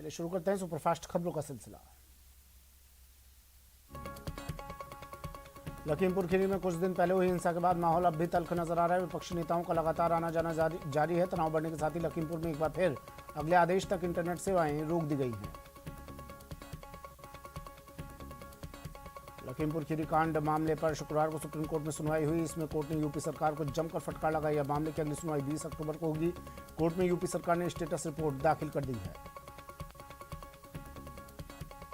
चलिए शुरू करते हैं सुपरफास्ट खबरों का सिलसिला। लखीमपुर खीरी में कुछ दिन पहले हुई हिंसा के बाद माहौल अब भी तल्ख नजर आ रहा है। विपक्षी नेताओं का लगातार आना जाना जारी है। तनाव बढ़ने के साथ ही लखीमपुर में एक बार फिर अगले आदेश तक इंटरनेट सेवाएं रोक दी गई हैं। लखीमपुर खीरी कांड मामले पर शुक्रवार को सुप्रीम कोर्ट में सुनवाई हुई। इसमें कोर्ट ने यूपी सरकार को जमकर फटकार लगाई। मामले की अगली सुनवाई 20 अक्टूबर को होगी। कोर्ट में यूपी सरकार ने स्टेटस रिपोर्ट दाखिल कर दी है।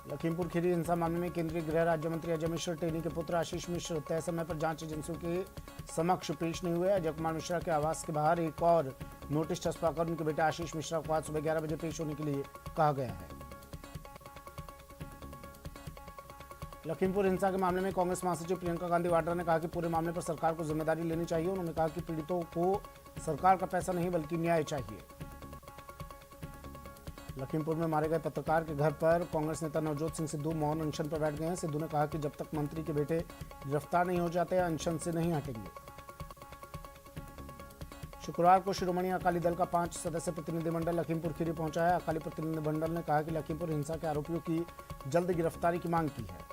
लखीमपुर खीरी हिंसा मामले में केंद्रीय गृह राज्य मंत्री अजय मिश्र टेनी के पुत्र आशीष मिश्र तय समय पर जांच एजेंसियों के समक्ष पेश नहीं हुए। अजय कुमार मिश्रा के आवास के बाहर एक और नोटिस छपवाकर उनके बेटे आशीष मिश्रा को आज सुबह 11 बजे पेश होने के लिए कहा गया है। लखीमपुर हिंसा के मामले में कांग्रेस महासचिव प्रियंका गांधी वाड्रा ने कहा कि पूरे मामले पर सरकार को जिम्मेदारी लेनी चाहिए। उन्होंने कहा कि पीड़ितों को सरकार का पैसा नहीं बल्कि न्याय चाहिए। लखीमपुर में मारे गए पत्रकार के घर पर कांग्रेस नेता नवजोत सिंह सिद्धू मौन अनशन पर बैठ गए हैं। सिद्धू ने कहा कि जब तक मंत्री के बेटे गिरफ्तार नहीं हो जाते अनशन से नहीं हटेंगे। शुक्रवार को शिरोमणि अकाली दल का 5 सदस्यीय प्रतिनिधिमंडल लखीमपुर खीरी पहुंचा है। अकाली प्रतिनिधिमंडल ने कहा कि लखीमपुर हिंसा के आरोपियों की जल्द गिरफ्तारी की मांग की है।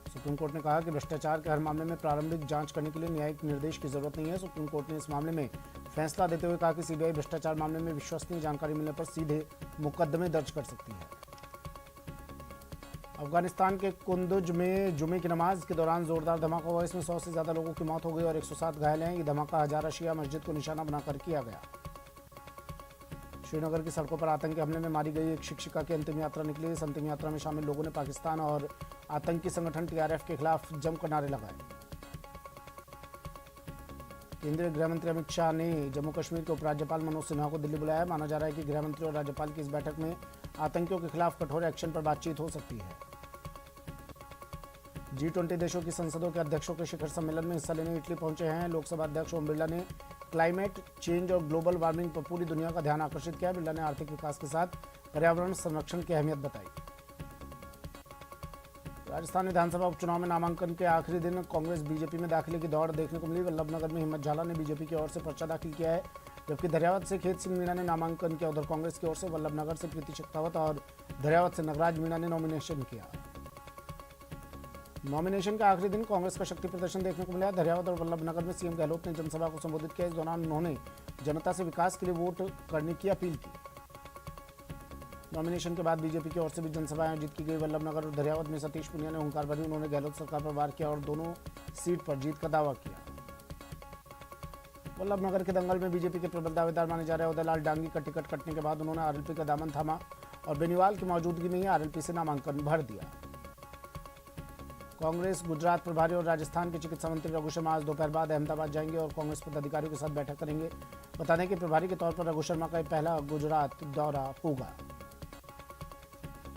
सुप्रीम कोर्ट ने कहा कि भ्रष्टाचार के हर मामले में प्रारंभिक जांच करने के लिए न्यायिक निर्देश की जरूरत नहीं है। सुप्रीम कोर्ट ने इस मामले में फैसला देते हुए कहा कि सीबीआई भ्रष्टाचार मामले में विश्वसनीय जानकारी मिलने पर सीधे मुकदमे दर्ज कर सकती है। अफगानिस्तान के कुंदुज में जुमे की नमाज के दौरान जोरदार धमाका हुआ। इसमें 100 से ज्यादा लोगों की मौत हो गई और 107 घायल हैं। ये धमाका हजारा शिया मस्जिद को निशाना बनाकर किया गया। श्रीनगर की सड़कों पर आतंकी हमले में मारी गई एक शिक्षिका की अंतिम यात्रा निकली। इस अंतिम यात्रा में शामिल लोगों ने पाकिस्तान और आतंकी संगठन टीआरएफ के खिलाफ जमकर नारे लगाए। केंद्रीय गृह मंत्री अमित शाह ने जम्मू कश्मीर के उपराज्यपाल मनोज सिन्हा को दिल्ली बुलाया। माना जा रहा है कि गृह मंत्री और राज्यपाल की इस बैठक में आतंकियों के खिलाफ कठोर एक्शन पर बातचीत हो सकती है। G20 देशों की संसदों के अध्यक्षों के शिखर सम्मेलन में हिस्सा लेने इटली पहुंचे हैं। लोकसभा अध्यक्ष ओम बिरला ने क्लाइमेट चेंज और ग्लोबल वार्मिंग पर पूरी दुनिया का ध्यान आकर्षित किया। बिरला ने आर्थिक विकास के साथ पर्यावरण संरक्षण की अहमियत बताई। राजस्थान विधानसभा उपचुनाव में नामांकन के आखिरी दिन कांग्रेस बीजेपी में दाखिले की दौड़ देखने को मिली। वल्लभनगर में हिम्मत झाला ने बीजेपी की ओर से पर्चा दाखिल किया है, जबकि धरियावत से खेत सिंह मीणा ने नामांकन किया। उधर कांग्रेस की ओर से वल्लभनगर से प्रीति शेखावत और धरियावत से नगराज मीणा ने नॉमिनेशन किया। नॉमिनेशन का आखिरी दिन कांग्रेस का शक्ति प्रदर्शन देखने को मिला। धरियावत और वल्लभनगर में सीएम गहलोत ने जनसभा को संबोधित किया। इस दौरान उन्होंने जनता से विकास के लिए वोट करने की अपील की। नॉमिनेशन के बाद बीजेपी की ओर से भी जनसभा आयोजित की गई। वल्लभनगर और धरियावत में सतीश पुनिया ने हुंकार भरी। उन्होंने गहलोत सरकार पर वार किया और दोनों सीट पर जीत का दावा किया। वल्लभनगर के दंगल में बीजेपी के प्रबल दावेदार माने जा रहे उदयलाल डांगी का टिकट कटने के बाद उन्होंने आरएलपी का दामन थामा और बेनीवाल की मौजूदगी में ही आरएलपी से नामांकन भर दिया। कांग्रेस गुजरात प्रभारी और राजस्थान के चिकित्सा मंत्री रघु शर्मा आज दोपहर बाद अहमदाबाद जाएंगे और कांग्रेस पदाधिकारियों के साथ बैठक करेंगे। बता दें कि प्रभारी के तौर पर रघु शर्मा का पहला गुजरात दौरा होगा।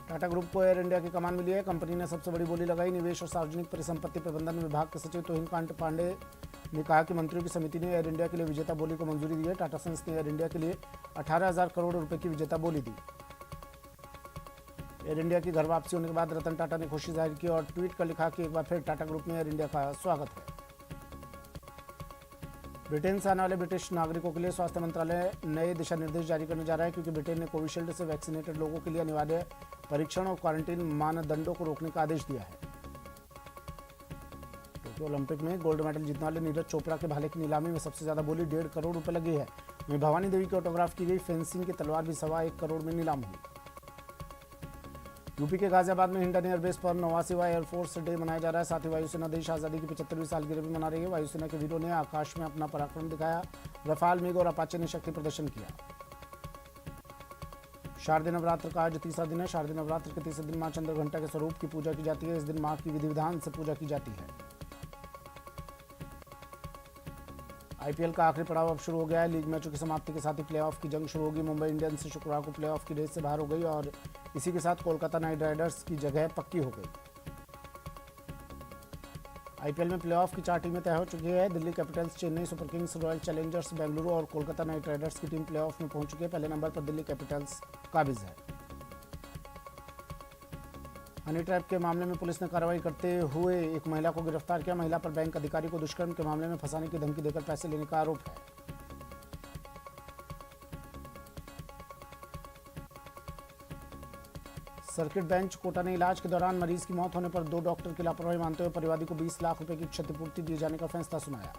टाटा ग्रुप को एयर इंडिया की कमान मिली है। कंपनी ने सबसे बड़ी बोली लगाई। निवेश और सार्वजनिक परिसंपत्ति प्रबंधन विभाग के सचिव तोहिन कांत पांडे ने कहा कि मंत्रियों की समिति ने एयर इंडिया के लिए विजेता बोली को मंजूरी दी है। टाटा सन्स ने एयर इंडिया के लिए 18,000 करोड़ रुपए की विजेता बोली दी। एयर इंडिया की घर वापसी होने के बाद रतन टाटा ने खुशी जाहिर की और ट्वीट कर लिखा कि एक बार फिर टाटा ग्रुप में एयर इंडिया का स्वागत है। ब्रिटेन से आने वाले ब्रिटिश नागरिकों के लिए स्वास्थ्य मंत्रालय नए दिशा निर्देश जारी करने जा रहा है, क्योंकि ब्रिटेन ने कोविशील्ड से वैक्सीनेटेड लोगों के लिए अनिवार्य परीक्षण और क्वारंटीन मानदंडों को रोकने का आदेश दिया है। टोक्यो ओलंपिक में गोल्ड मेडल जीतने वाले नीरज चोपड़ा के भाले की नीलामी में सबसे ज्यादा बोली 1.5 करोड़ रुपए लगी है। वहीं भवानी देवी की ऑटोग्राफ की गई फेंसिंग की तलवार भी 1.25 करोड़ में नीलाम हुई। यूपी के गाजियाबाद में हिंडन एयरबेस पर 89वां एयरफोर्स डे मनाया जा रहा है। साथ ही वायुसेना देश आजादी की 75वीं सालगिरह भी मना रही है। वायुसेना के वीरों ने आकाश में अपना पराक्रम दिखाया। रफाल, मिग और अपाचे ने शक्ति प्रदर्शन किया। शारदीय नवरात्र का आज तीसरा दिन है। शारदीय नवरात्र के तीसरे दिन मां चंद्रघंटा के स्वरूप की पूजा की जाती है। इस दिन मां की विधि विधान से पूजा की जाती है। आईपीएल का आखिरी पड़ाव अब शुरू हो गया है। लीग मैचों की समाप्ति के साथ ही प्लेऑफ की जंग शुरू होगी। मुंबई इंडियंस शुक्रवार को प्लेऑफ की रेस से बाहर हो गई और इसी के साथ कोलकाता नाइट राइडर्स की जगह पक्की हो गई। आईपीएल में प्लेऑफ की 4 टीमें तय हो चुकी है। Delhi Capitals, Chennai super Kings, royal Challengers Bengaluru और कोलकाता नाइट राइडर्स की टीम प्लेऑफ में पहुंच चुकी है। पहले नंबर पर दिल्ली कैपिटल्स काबिज है। हनी ट्रैप के मामले में पुलिस ने कार्रवाई करते हुए एक महिला को गिरफ्तार किया। महिला पर बैंक अधिकारी को दुष्कर्म के मामले में फंसाने की धमकी देकर पैसे लेने का आरोप है। सर्किट बेंच कोटा ने इलाज के दौरान मरीज की मौत होने पर 2 डॉक्टर की लापरवाही मानते हुए परिवादी को 20 लाख रुपए की क्षतिपूर्ति दिए जाने का फैसला सुनाया।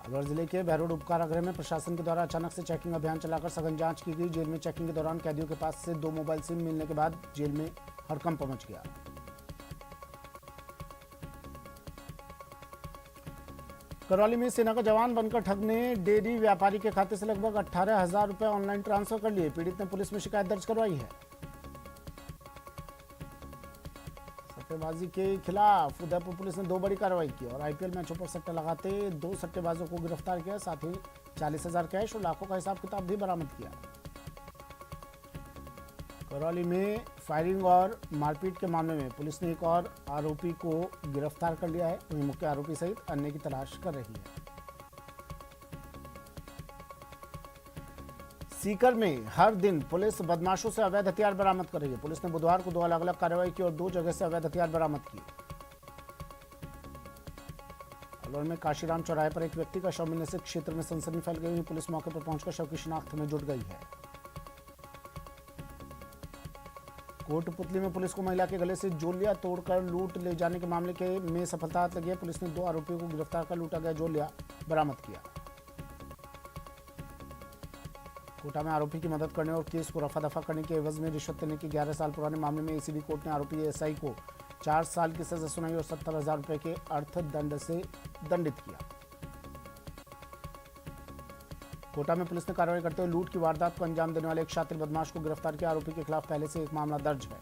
अलवर जिले के बहरोड उपकारागृह में प्रशासन के द्वारा अचानक से चेकिंग अभियान चलाकर सघन जांच की गई। जेल में चेकिंग के दौरान कैदियों के पास से 2 मोबाइल सिम मिलने के बाद जेल में हड़कंप मच गया। करौली में सेना का जवान बनकर ठग ने डेयरी व्यापारी के खाते से लगभग 18,000 रुपए ऑनलाइन ट्रांसफर कर लिए। पीड़ित ने पुलिस में शिकायत दर्ज करवाई है। सट्टेबाजी के खिलाफ उदयपुर पुलिस ने 2 बड़ी कार्रवाई की और आईपीएल मैचों पर सट्टे लगाते 2 सट्टेबाजों को गिरफ्तार किया। साथ ही 40,000 कैश और लाखों का हिसाब किताब भी बरामद किया। करौली में फायरिंग और मारपीट के मामले में पुलिस ने एक और आरोपी को गिरफ्तार कर लिया है। वहीं मुख्य आरोपी सहित अन्य की तलाश कर रही है। सीकर में हर दिन पुलिस बदमाशों से अवैध हथियार बरामद कर रही है। पुलिस ने बुधवार को 2 अलग-अलग कार्रवाई की और 2 जगह से अवैध हथियार बरामद किए। अलवर में काशीराम चौराहे पर एक व्यक्ति का शव मिलने से क्षेत्र में सनसनी फैल गई। पुलिस मौके पर पहुंचकर शव की शिनाख्त में जुट गई है। कोटपुतली में पुलिस को महिला के गले से जोलिया तोड़कर लूट ले जाने के मामले के में सफलता हाथ लगी है। पुलिस ने 2 आरोपियों को गिरफ्तार कर लूटा गया जोलिया बरामद किया। कोटा में आरोपी की मदद करने और केस को रफा दफा करने के एवज में रिश्वत लेने के 11 साल पुराने मामले में एसीबी कोर्ट ने आरोपी एसआई को 4 साल की सजा सुनाई और 70,000 रुपए के अर्थदंड से दंडित किया। कोटा में पुलिस ने कार्रवाई करते हुए लूट की वारदात को अंजाम देने वाले एक शातिर बदमाश को गिरफ्तार किया। आरोपी के खिलाफ पहले से एक मामला दर्ज है।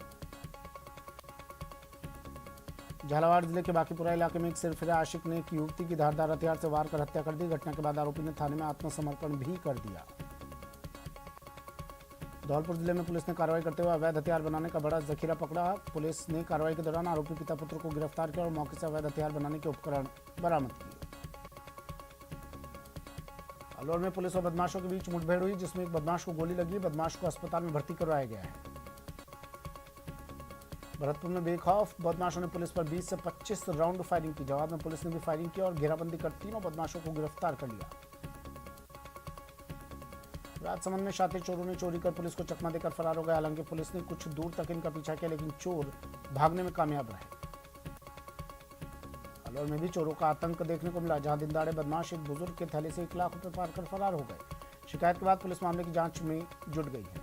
झालावाड़ जिले के बाकीपुरा इलाके में एक सिरफिरा आशिक ने एक युवती की धारदार हथियार से वार कर हत्या कर दी। घटना के बाद आरोपी ने थाने में आत्मसमर्पण भी कर दिया। धौलपुर जिले में पुलिस ने कार्रवाई करते हुए अवैध हथियार बनाने का बड़ा जखीरा पकड़ा। पुलिस ने कार्रवाई के दौरान आरोपी पिता पुत्र को गिरफ्तार किया और मौके से अवैध हथियार बनाने के उपकरण बरामद किए। अलवर में पुलिस और बदमाशों के बीच मुठभेड़ हुई, जिसमें एक बदमाश को गोली लगी। बदमाश को अस्पताल में भर्ती करवाया गया है। भरतपुर में बेखौफ बदमाशों ने पुलिस पर 20 से 25 राउंड फायरिंग की। जवाब में पुलिस ने भी फायरिंग की और घेराबंदी कर 3 बदमाशों को गिरफ्तार कर लिया। राजसमंद में शातिर चोरों ने चोरी कर पुलिस को चकमा देकर फरार हो गए। हालांकि पुलिस ने कुछ दूर तक इनका पीछा किया, लेकिन चोर भागने में कामयाब रहे। अलवर में भी चोरों का आतंक देखने को मिला, जहां दिनदाड़े बदमाश एक बुजुर्ग के थैले से 1 लाख रुपए पार कर फरार हो गए। शिकायत के बाद पुलिस मामले की जांच में जुट गई है।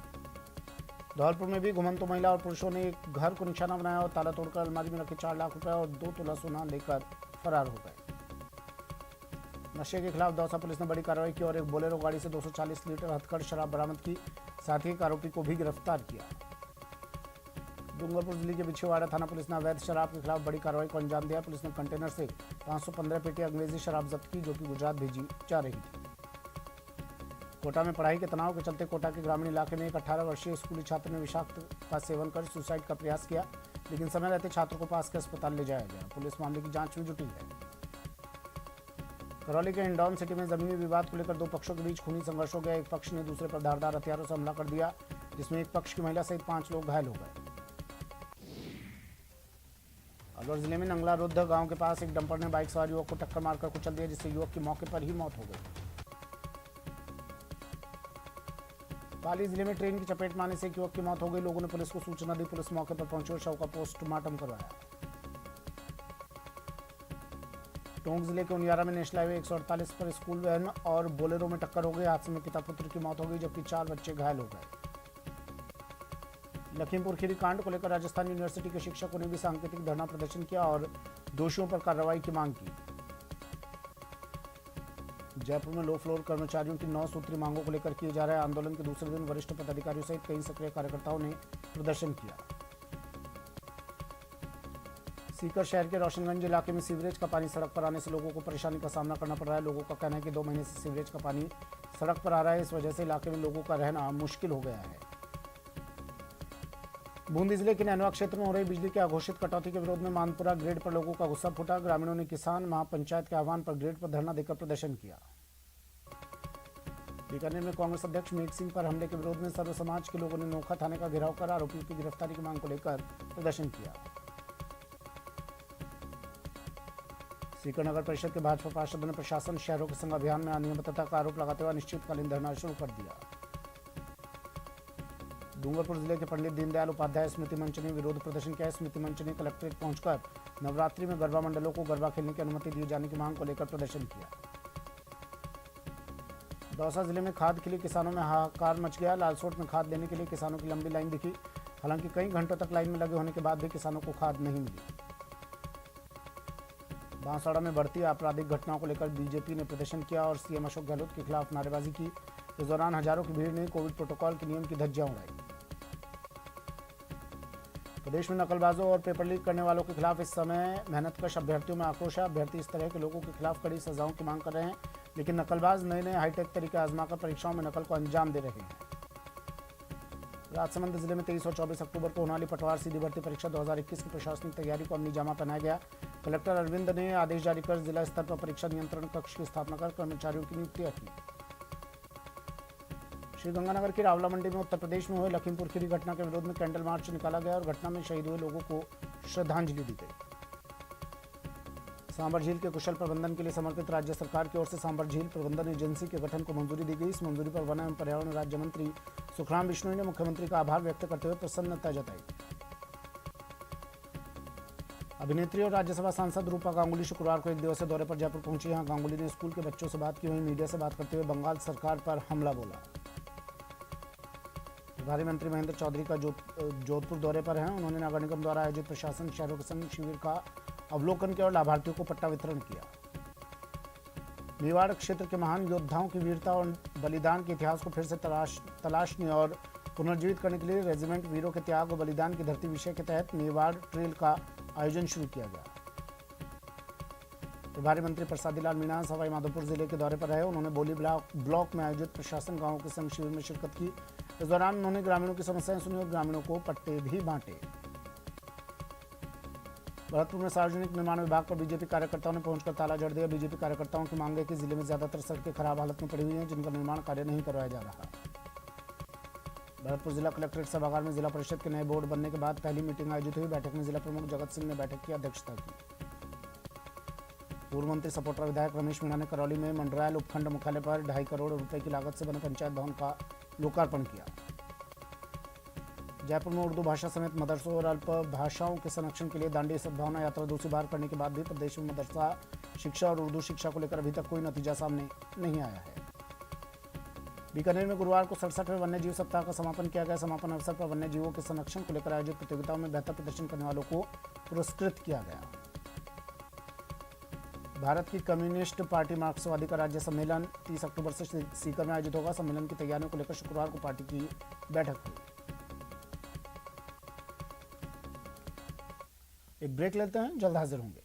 धौलपुर में भी घुमंतु महिला और पुरुषों ने एक घर को निशाना बनाया और ताला तोड़कर अलमारी में रखे 4 लाख रुपए और 2 तोला सोना लेकर फरार हो गए। नशे के खिलाफ दौसा पुलिस ने बड़ी कार्रवाई की और एक बोलेरो गाड़ी से 240 लीटर हथकढ़ शराब बरामद की। साथ ही एक आरोपी को भी गिरफ्तार किया। डूंगरपुर जिले के बिछुवाड़ा थाना पुलिस ने अवैध शराब के खिलाफ बड़ी कार्रवाई को अंजाम दिया। पुलिस ने कंटेनर से 515 पेटी अंग्रेजी शराब जब्त की, जो कि गुजरात भेजी जा रही थी। कोटा में पढ़ाई के तनाव के चलते कोटा के ग्रामीण इलाके में एक 18 वर्षीय स्कूली छात्र ने विषाक्त का सेवन कर सुसाइड का प्रयास किया, लेकिन समय रहते छात्र को पास के अस्पताल ले जाया गया। पुलिस मामले की जांच में जुटी है। करौली के इंडौन सिटी में जमीनी विवाद को लेकर 2 पक्षों के बीच खूनी संघर्ष हो गया। एक पक्ष ने दूसरे पर धारदार हथियारों से हमला कर दिया, जिसमें एक पक्ष की महिला सहित 5 लोग घायल हो गए। अलवर जिले में नंगला रुद्ध गांव के पास एक डंपर ने बाइक सवार युवक को टक्कर मारकर कुचल दिया, जिससे युवक की मौके पर ही मौत हो गई। पाली जिले में ट्रेन की चपेट मारने से एक युवक की मौत हो गई। लोगों ने पुलिस को सूचना दी। पुलिस मौके पर पहुंची और शव का पोस्टमार्टम करवाया। टोंक जिले के उनियारा में नेशनल हाईवे 148 पर स्कूल वैन और बोलेरो में टक्कर हो गई। हादसे में पिता पुत्र की मौत हो गई, जबकि 4 बच्चे घायल हो गए। लखीमपुर खीरी कांड को लेकर राजस्थान यूनिवर्सिटी के शिक्षकों ने भी सांकेतिक धरना प्रदर्शन किया और दोषियों पर कार्रवाई की मांग की। जयपुर में लो फ्लोर कर्मचारियों की 9 सूत्री मांगों को लेकर किए जा रहे आंदोलन के दूसरे दिन वरिष्ठ पदाधिकारियों सहित कई सक्रिय कार्यकर्ताओं ने प्रदर्शन किया। सीकर शहर के रोशनगंज इलाके में सीवरेज का पानी सड़क पर आने से लोगों को परेशानी का सामना करना पड़ रहा है। लोगों का कहना है कि 2 महीने से सीवरेज का पानी सड़क पर आ रहा है। इस वजह से इलाके में लोगों का रहना मुश्किल हो गया है। बूंदी जिले के नैनवा क्षेत्र में हो रही बिजली के अघोषित कटौती के विरोध में मानपुरा ग्रेड पर लोगों का गुस्सा फूटा। ग्रामीणों ने किसान महापंचायत के आह्वान पर ग्रेड पर धरना देकर प्रदर्शन किया। बीकानेर में कांग्रेस अध्यक्ष मेघ सिंह पर हमले के विरोध में सर्व समाज के लोगों ने नोखा थाने का घेराव कर आरोपियों की गिरफ्तारी की मांग को लेकर प्रदर्शन किया। सीकर नगर परिषद के भाजपा पार्षदों ने प्रशासन शहरों के संग अभियान में अनियमितता का आरोप लगाते हुए अनिश्चितकालीन धरना शुरू कर दिया। डूंगरपुर जिले के पंडित दीनदयाल उपाध्याय स्मृति मंच ने विरोध प्रदर्शन किया। स्मृति मंच ने कलेक्ट्रेट पहुंचकर नवरात्रि में गरबा मंडलों को गरबा खेलने की अनुमति दिए जाने की मांग को लेकर प्रदर्शन किया। दौसा जिले में खाद के लिए किसानों में हाहाकार मच गया। लालसोट में खाद लेने के लिए किसानों की लंबी लाइन दिखी। हालांकि कई घंटों तक लाइन में लगे होने के बाद भी किसानों को खाद नहीं मिली। बांसवाड़ा में बढ़ती आपराधिक घटनाओं को लेकर बीजेपी ने प्रदर्शन किया और सीएम अशोक गहलोत के खिलाफ नारेबाजी की। इस दौरान हजारों की भीड़ ने कोविड प्रोटोकॉल के नियम की धज्जियां उड़ाई। प्रदेश में नकलबाजों और पेपर लीक करने वालों के खिलाफ इस समय मेहनतकश अभ्यर्थियों में आक्रोश है। अभ्यर्थी इस तरह के लोगों के खिलाफ कड़ी सजाओं की मांग कर रहे हैं, लेकिन नकलबाज नए नए हाईटेक तरीके आजमाकर परीक्षाओं में नकल को अंजाम दे रहे हैं। राजसमंद जिले में 23 और 24 अक्टूबर को होने वाली पटवार सीधी भर्ती परीक्षा 2021 की प्रशासनिक तैयारी को अमली जामा पहनाया गया। कलेक्टर अरविंद ने आदेश जारी कर जिला स्तर पर परीक्षा नियंत्रण कक्ष की स्थापना कर कर्मचारियों की नियुक्तियां की। श्रीगंगानगर की रावला मंडी में उत्तर प्रदेश में हुए लखीमपुर खीरी घटना के विरोध में कैंडल मार्च निकाला गया और घटना में शहीद हुए लोगों को श्रद्धांजलि दी गई। सांबर झील के कुशल प्रबंधन के लिए समर्पित राज्य सरकार की ओर से सांबर झील प्रबंधन एजेंसी के गठन को मंजूरी दी गई। इस मंजूरी पर वन एवं पर्यावरण राज्य मंत्री सुखराम बिश्नोई ने मुख्यमंत्री का आभार व्यक्त करते हुए प्रसन्नता जताई। अभिनेत्री और राज्यसभा सांसद रूपा गांगुली शुक्रवार को एक दिवसीय दौरे पर जयपुर पहुंची। यहां गांगुली ने स्कूल के बच्चों से बात की, वहीं मीडिया से बात करते हुए बंगाल सरकार पर हमला बोला। प्रभारी मंत्री महेंद्र चौधरी का जोधपुर दौरे पर हैं। उन्होंने नगर निगम द्वारा आयोजित प्रशासन शहरों के संग शिविर का अवलोकन किया और लाभार्थियों को पट्टा वितरण किया। मेवाड़ क्षेत्र के महान योद्धाओं की वीरता और बलिदान के इतिहास को फिर से तलाशने और पुनर्जीवित करने के लिए रेजिमेंट वीरों के त्याग और बलिदान की धरती विषय के तहत मेवाड़ ट्रेल का आयोजन शुरू किया गया। प्रभारी मंत्री प्रसादी लाल मीणा सवाई माधोपुर जिले के दौरे पर रहे। उन्होंने बोली ब्लॉक में आयोजित प्रशासन गांवों के संग शिविर में शिरकत की। इस दौरान उन्होंने ग्रामीणों की समस्याएं सुनी और ग्रामीणों को पट्टे भी बांटे। भरतपुर में सार्वजनिक निर्माण विभाग पर बीजेपी कार्यकर्ताओं ने पहुंचकर ताला जड़ दिया। बीजेपी कार्यकर्ताओं की मांग है कि जिले में ज्यादातर सड़कें खराब हालत में पड़ी हुई हैं, जिनका निर्माण कार्य नहीं करवाया जा रहा। भरतपुर जिला कलेक्ट्रेट सभागार में जिला परिषद के नए बोर्ड बनने के बाद पहली मीटिंग आयोजित हुई। बैठक में जिला प्रमुख जगत सिंह ने बैठक की अध्यक्षता की। पूर्व मंत्री सपोटरा विधायक रमेश मीणा ने करौली में मंडरायल उपखंड मुख्यालय पर 2.5 करोड़ रुपए की लागत से बने पंचायत भवन का लोकार्पण किया। जयपुर में उर्दू भाषा समेत मदरसों और अल्प भाषाओं के संरक्षण के लिए दांडी सद्भावना यात्रा दूसरी बार करने के बाद भी प्रदेश में मदरसा शिक्षा और उर्दू शिक्षा को लेकर अभी तक कोई नतीजा सामने नहीं आया है। बीकानेर में गुरुवार को 67वें वन्य जीव सप्ताह का समापन किया गया। समापन अवसर पर वन्य जीवों के संरक्षण को लेकर आयोजित प्रतियोगिताओं में बेहतर प्रदर्शन करने वालों को पुरस्कृत किया गया। भारत की कम्युनिस्ट पार्टी मार्क्सवादी का राज्य सम्मेलन 30 अक्टूबर से सीकर में आयोजित होगा। सम्मेलन की तैयारियों को लेकर शुक्रवार को पार्टी की बैठक हुई। एक ब्रेक लेते हैं, जल्द हाजिर होंगे।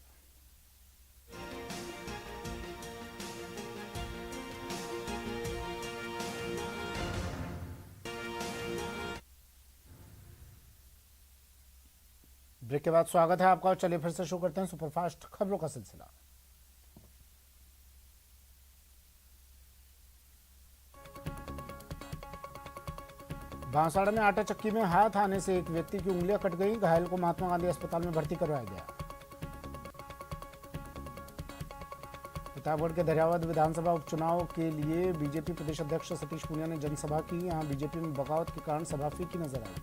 ब्रेक के बाद स्वागत है आपका। चलिए फिर से शुरू करते हैं सुपरफास्ट खबरों का सिलसिला। बांसवाड़ा में आटा चक्की में हाथ आने से एक व्यक्ति की उंगलियां कट गई। घायल को महात्मा गांधी अस्पताल में भर्ती करवाया गया। प्रतापगढ़ के दरियावद विधानसभा उपचुनाव के लिए बीजेपी प्रदेश अध्यक्ष सतीश पूनिया ने जनसभा की। यहां बीजेपी में बगावत के कारण सभा फीकी नजर आई।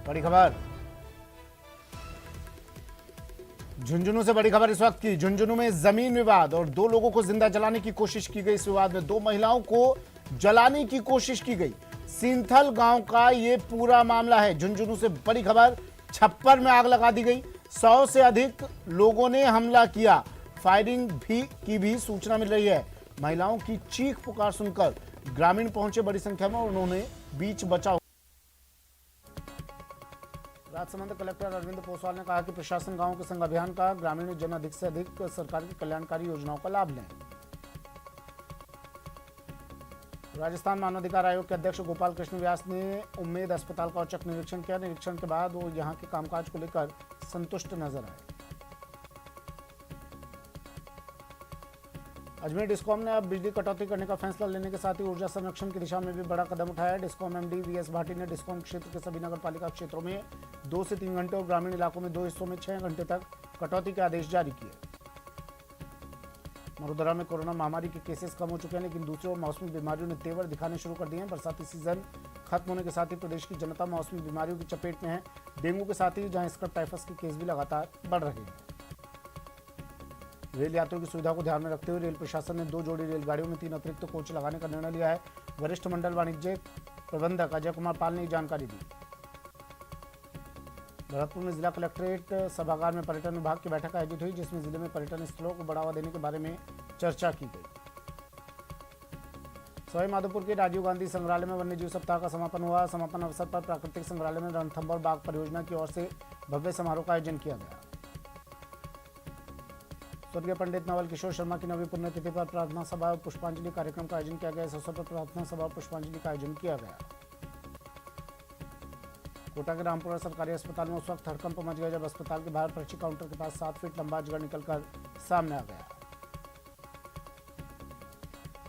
बड़ी खबर झुंझुनू से बड़ी खबर इस वक्त की। झुंझुनू में जमीन विवाद और 2 लोगों को जिंदा जलाने की कोशिश की गई। इस विवाद में 2 महिलाओं को जलाने की कोशिश की गई। सींथल गांव का यह पूरा मामला है। झुंझुनू से बड़ी खबर, छप्पर में आग लगा दी गई। 100 से अधिक लोगों ने हमला किया। फायरिंग की भी सूचना मिल रही है। महिलाओं की चीख पुकार सुनकर ग्रामीण पहुंचे बड़ी संख्या में और उन्होंने बीच बचाव। राजसमंद कलेक्टर अरविंद पोसवाल ने कहा कि प्रशासन गांव के संग अभियान का ग्रामीण जन अधिक से अधिक सरकार की कल्याणकारी योजनाओं का लाभ लें। राजस्थान मानवाधिकार आयोग के अध्यक्ष गोपाल कृष्ण व्यास ने उम्मेद अस्पताल का औचक निरीक्षण किया। निरीक्षण के बाद वो यहां के कामकाज को लेकर संतुष्ट नजर आए। अजमेर डिस्कॉम ने अब बिजली कटौती करने का फैसला लेने के साथ ही ऊर्जा संरक्षण की दिशा में भी बड़ा कदम उठाया है। डिस्कॉम एमडी वीएस भाटी ने डिस्कॉम क्षेत्र के सभी नगर पालिका क्षेत्रों में 2 से 3 घंटे और ग्रामीण इलाकों में 2 हिस्सों में 6 घंटे तक कटौती के आदेश जारी किए। मरुधरा में कोरोना महामारी के केसेस कम हो चुके हैं, लेकिन दूसरी ओर मौसमी बीमारियों ने तेवर दिखाने शुरू कर दिए हैं। बरसाती सीजन खत्म होने के साथ ही प्रदेश की जनता मौसमी बीमारियों की चपेट में है। डेंगू के साथ ही जहां स्क्रब टाइफस के केस भी लगातार बढ़ रहे हैं। रेल यात्रियों की सुविधा को ध्यान में रखते हुए रेल प्रशासन ने 2 जोड़ी रेलगाड़ियों में 3 अतिरिक्त कोच लगाने का निर्णय लिया है। वरिष्ठ मंडल वाणिज्य प्रबंधक अजय कुमार पाल ने जानकारी दी। भरतपुर में जिला कलेक्ट्रेट सभागार में पर्यटन विभाग की बैठक आयोजित हुई, जिसमें जिले में पर्यटन स्थलों को बढ़ावा देने के बारे में चर्चा की गई। सवाई माधोपुर के राजीव गांधी संग्रहालय में वन्यजीव सप्ताह का समापन हुआ। समापन अवसर पर प्राकृतिक संग्रहालय में रणथंभौर बाघ परियोजना की ओर से भव्य समारोह का आयोजन किया गया। स्वर्गीय पंडित नवल किशोर शर्मा की 9वीं पुण्यतिथि पर प्रार्थना सभा और पुष्पांजलि कार्यक्रम का आयोजन किया गया। इस अवसर पर प्रार्थना सभा और पुष्पांजलि का आयोजन किया गया। कोटा के रामपुरा सरकारी अस्पताल में उस वक्त हड़कंप मच गया जब अस्पताल के बाहर पर्ची काउंटर के पास 7 फीट लंबा अजगर निकलकर सामने आ गया।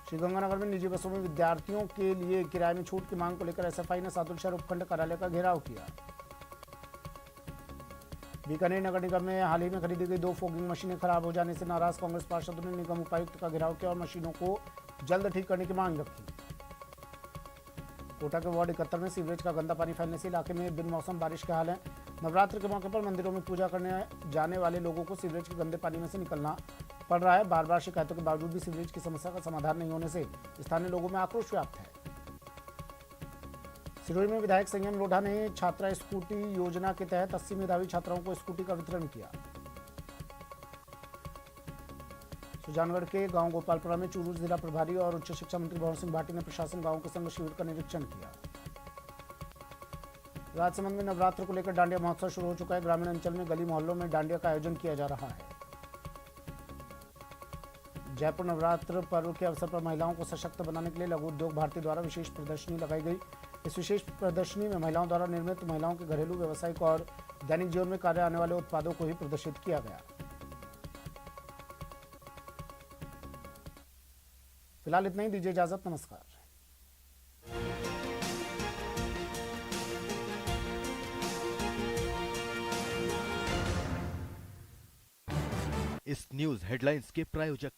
श्रीगंगानगर में निजी बसों में विद्यार्थियों के लिए किराए में छूट की मांग को लेकर एसएफआई ने सादुल शहर उपखंड कार्यालय का घेराव किया। बीकानेर नगर निगम में हाल ही में खरीदी गई 2 फॉगिंग मशीनें खराब हो जाने से नाराज कांग्रेस पार्षदों ने निगम उपायुक्त का घेराव किया और मशीनों को जल्द ठीक करने की मांग रखी। कोटा के वार्ड 71 में सीवरेज का गंदा पानी फैलने से इलाके में बिन मौसम बारिश के हाल है। नवरात्र के मौके पर मंदिरों में पूजा करने जाने वाले लोगों को सीवरेज के गंदे पानी में से निकलना पड़ रहा है। बार बार शिकायतों के बावजूद भी सीवरेज की समस्या का समाधान नहीं होने से स्थानीय लोगों में आक्रोश व्याप्त है। सिरोही में विधायक संयम लोढ़ा ने छात्रा स्कूटी योजना के तहत 80 मेधावी छात्राओं को स्कूटी का वितरण किया। सुजानगढ़ के गांव गोपालपुरा में चूरू जिला प्रभारी और उच्च शिक्षा मंत्री भवन सिंह भाटी ने प्रशासन गांवों के संग शिविर का निरीक्षण किया। राजसमंद में नवरात्र को लेकर डांडिया महोत्सव शुरू हो चुका है। ग्रामीण अंचल में गली मोहल्लों में डांडिया का आयोजन किया जा रहा है। जयपुर नवरात्र पर्व के अवसर पर महिलाओं को सशक्त बनाने के लिए लघु उद्योग भारती द्वारा विशेष प्रदर्शनी लगाई गई। इस विशेष प्रदर्शनी में महिलाओं द्वारा निर्मित महिलाओं के घरेलू व्यावसायिक और दैनिक जीवन में कार्य आने वाले उत्पादों को ही प्रदर्शित किया गया। फिलहाल इतना ही, दीजिए इजाजत, नमस्कार। इस न्यूज हेडलाइंस के प्रायोजक